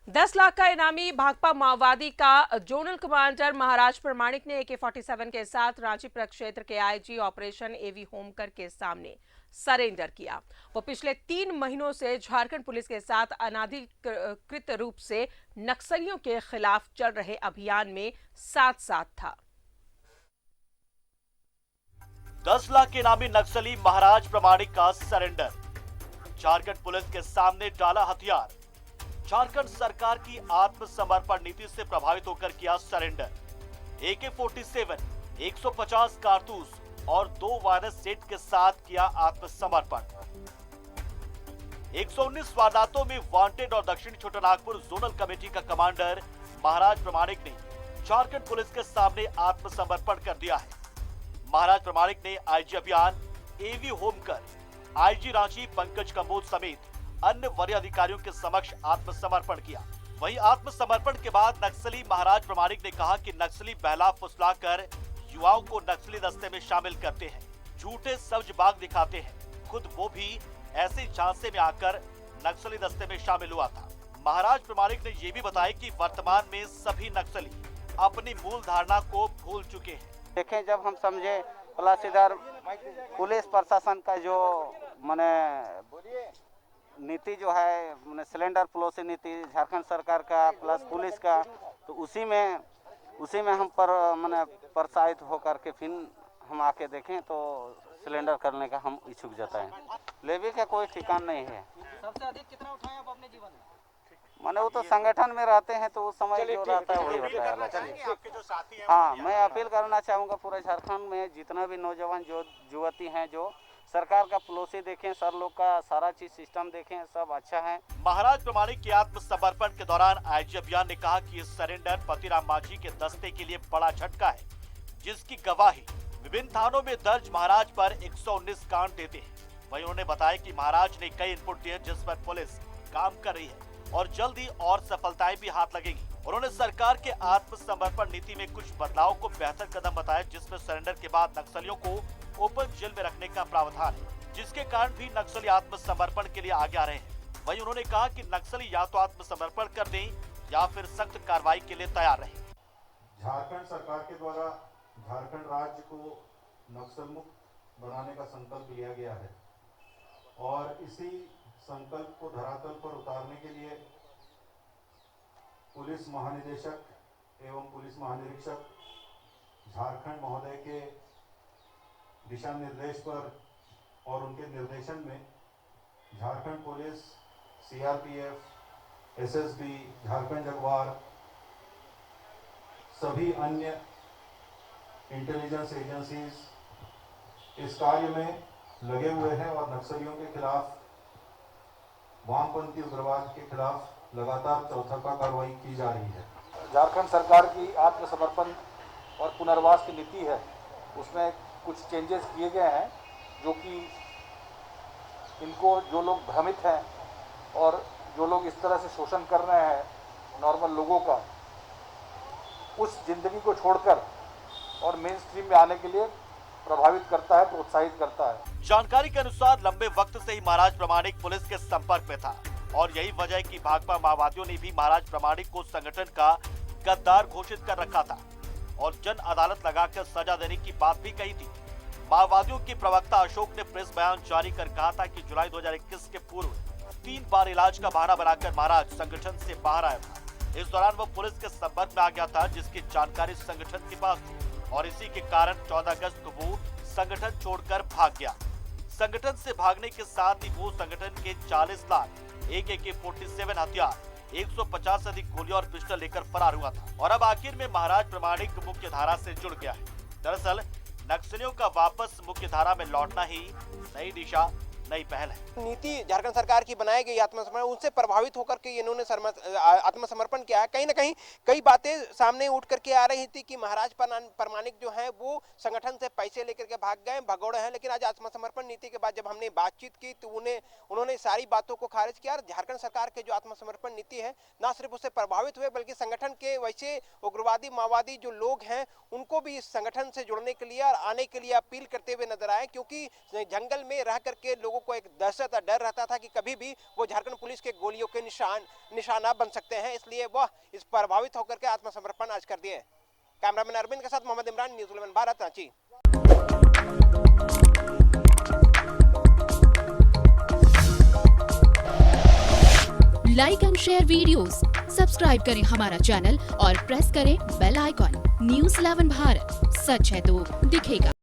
10 लाख का इनामी भाकपा माओवादी का जोनल कमांडर महाराज प्रमाणिक ने AK-47 के साथ रांची प्रक्षेत्र के आईजी ऑपरेशन एवी होमकर के सामने सरेंडर किया। वो पिछले 3 महीनों से झारखंड पुलिस के साथ अनाधिकृत रूप से नक्सलियों के खिलाफ चल रहे अभियान में साथ साथ था। 10 लाख के इनामी नक्सली महाराज प्रमाणिक का सरेंडर। झारखंड पुलिस के सामने डाला हथियार। झारखंड सरकार की आत्मसमर्पण नीति से प्रभावित होकर किया सरेंडर। AK-47, 150 कारतूस और 2 वायरस सेट के साथ किया आत्मसमर्पण। 119 वारदातों में वांटेड और दक्षिणी छोटानागपुर जोनल कमेटी का कमांडर महाराज प्रमाणिक ने झारखंड पुलिस के सामने आत्मसमर्पण कर दिया है। महाराज प्रमाणिक ने आईजी अभियान एवी होमकर, आईजी रांची पंकज कंबोज समेत अन्य वरीय अधिकारियों के समक्ष आत्मसमर्पण किया। वहीं आत्मसमर्पण के बाद नक्सली महाराज प्रमाणिक ने कहा कि नक्सली बहला फुसलाकर युवाओं को नक्सली दस्ते में शामिल करते हैं, झूठे सब्ज बाग दिखाते हैं। खुद वो भी ऐसे झांसे में आकर नक्सली दस्ते में शामिल हुआ था। महाराज प्रमाणिक ने ये भी बताया कि वर्तमान में सभी नक्सली अपनी मूल धारणा को भूल चुके हैं। देखें, जब हम समझे प्लस इधर पुलिस प्रशासन का जो माने नीति जो है, माने सिलेंडर पॉलिसी नीति झारखंड सरकार का प्लस पुलिस का, तो उसी में हम पर माने प्रोत्साहित होकर के फिर हम आके देखें तो सिलेंडर करने का हम इच्छुक जताएं। लेवी का कोई ठिकाना नहीं है। सबसे अधिक कितना उठाया आप अपने जीवन में? माने वो तो संगठन में रहते हैं तो उस समय जो रहता है वही होता है। हाँ, मैं अपील करना चाहूँगा पूरे झारखंड में जितना भी नौजवान जो युवती हैं जो सरकार का पॉलिसी देखें, सर लोग का सारा चीज सिस्टम देखें, सब अच्छा है। महाराज प्रमाणिक के आत्मसमर्पण के दौरान आईजी अभियान ने कहा कि इस सरेंडर पतिराम मांझी के दस्ते के लिए बड़ा झटका है, जिसकी गवाही विभिन्न थानों में दर्ज महाराज पर 119 कांड देते हैं। वहीं उन्होंने बताया कि महाराज ने कई इनपुट दिए जिस पर पुलिस काम कर रही है और जल्द ही और सफलताएं भी हाथ लगेगी। उन्होंने सरकार के आत्मसमर्पण नीति में कुछ बदलाव को बेहतर कदम बताया, जिसमें सरेंडर के बाद नक्सलियों को ओपन जेल में रखने का प्रावधान है, जिसके कारण भी नक्सली आत्मसमर्पण के लिए आगे आ रहे हैं। वहीं उन्होंने कहा कि नक्सली या तो आत्मसमर्पण कर दें या फिर सख्त कार्रवाई के लिए तैयार रहें। झारखंड सरकार के द्वारा झारखंड राज्य को नक्सल मुक्त बनाने का संकल्प लिया गया है और इसी संकल्प को धरातल पर उतारने के लिए पुलिस महानिदेशक एवं पुलिस महानिरीक्षक झारखंड महोदय के दिशा निर्देश पर और उनके निर्देशन में Jharkhand police, CRPF, SSB, Jharkhand अखबार, सभी अन्य इंटेलिजेंस एजेंसीज इस कार्य में लगे हुए हैं और नक्सलियों के खिलाफ, वामपंथी उग्रवाद के खिलाफ लगातार चौतरफा कार्रवाई की जा रही है। झारखंड सरकार की आत्मसमर्पण और पुनर्वास की नीति है, उसमें कुछ चेंजेस किए गए हैं, जो कि इनको जो लोग भ्रमित हैं और जो लोग इस तरह से शोषण कर रहे हैं नॉर्मल लोगों का, उस जिंदगी को छोड़कर और मेन स्ट्रीम में आने के लिए प्रभावित करता है, प्रोत्साहित करता है। जानकारी के अनुसार लंबे वक्त से ही महाराज प्रमाणिक पुलिस के संपर्क में था और यही वजह है कि भाकपा माओवादियों ने भी महाराज प्रमाणिक को संगठन का गद्दार घोषित कर रखा था और जन अदालत लगाकर सजा देने की बात भी कही थी। माओवादियों के प्रवक्ता अशोक ने प्रेस बयान जारी कर कहा था कि जुलाई 2021 के पूर्व 3 बार इलाज का बहाना बनाकर महाराज संगठन से बाहर आया था। इस दौरान वो पुलिस के संपर्क में आ गया था, जिसकी जानकारी संगठन के पास थी और इसी के कारण 14 अगस्त को वो संगठन छोड़कर भाग गया। संगठन से भागने के साथ ही वो संगठन के 40 लाख AK-47 हथियार, 150 से अधिक गोलियां और पिस्टल लेकर फरार हुआ था और अब आखिर में महाराज प्रमाणिक मुख्य धारा से जुड़ गया है। दरअसल नक्सलियों का वापस मुख्य धारा में लौटना ही नई दिशा, नई पहल है। नीति झारखंड सरकार की बनाई गई आत्मसमर्पण, उनसे प्रभावित होकर के इन्होंने आत्मसमर्पण किया है। कहीं ना कहीं कई बातें सामने उठ करके आ रही थी कि महाराज प्रमाणिक जो है वो संगठन से पैसे लेकर के भाग गए, भगोड़े हैं, लेकिन आज आत्मसमर्पण नीति के बाद जब हमने बातचीत की तो उन्होंने सारी बातों को खारिज किया। झारखंड सरकार के जो आत्मसमर्पण नीति है ना सिर्फ उससे प्रभावित हुए बल्कि संगठन के वैसे उग्रवादी माओवादी जो लोग हैं उनको भी इस संगठन से जुड़ने के लिए और आने के लिए अपील करते हुए नजर आए, क्योंकि जंगल में रह करके लोगों लोगों को एक दहशत और डर रहता था कि कभी भी वो झारखंड पुलिस के गोलियों के निशाना बन सकते हैं, इसलिए वह इस प्रभावित होकर के आत्मसमर्पण आज कर दिए। कैमरामैन अरविंद के साथ Mohammad Imran, news 11 Bharat, Ranchi. Like and share videos, subscribe करें हमारा चैनल और प्रेस करें बेल आइकॉन। न्यूज़ 11 भारत, सच है तो दिखेगा।